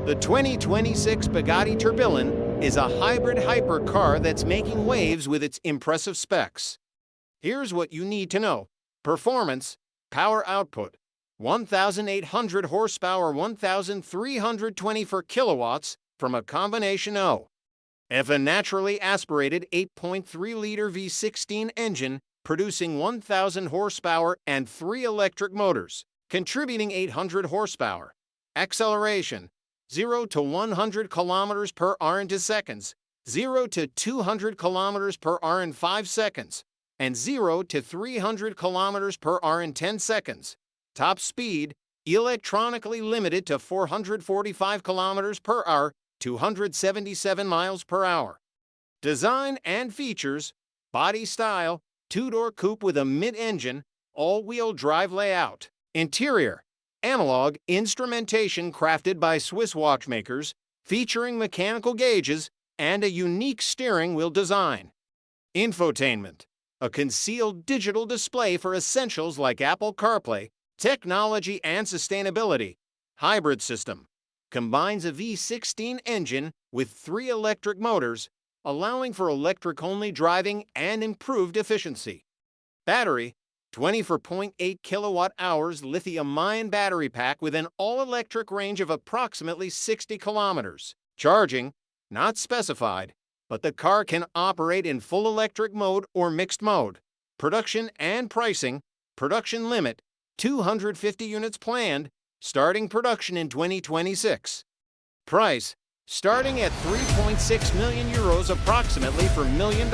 The 2026 Bugatti Tourbillon is a hybrid hypercar that's making waves with its impressive specs. Here's what you need to know. Performance, power output, 1,800 horsepower, 1,324 kilowatts from a combination of a naturally aspirated 8.3-liter V16 engine producing 1,000 horsepower and 3 electric motors, contributing 800 horsepower. Acceleration, 0 to 100 kilometers per hour in 2 seconds, 0 to 200 kilometers per hour in 5 seconds, and 0 to 300 kilometers per hour in 10 seconds. Top speed, electronically limited to 445 kilometers per hour, 277 miles per hour. Design and features, body style, 2-door coupe with a mid-engine, all-wheel drive layout. Interior, analog instrumentation crafted by Swiss watchmakers, featuring mechanical gauges and a unique steering wheel design. Infotainment, a concealed digital display for essentials like Apple CarPlay, technology and sustainability. Hybrid system, combines a V16 engine with 3 electric motors, allowing for electric-only driving and improved efficiency. Battery, 24.8 kilowatt-hours lithium-ion battery pack with an all-electric range of approximately 60 kilometers. Charging, not specified, but the car can operate in full electric mode or mixed mode. Production and pricing, production limit, 250 units planned, starting production in 2026. Price, starting at 3.6 million euros approximately for $1 million.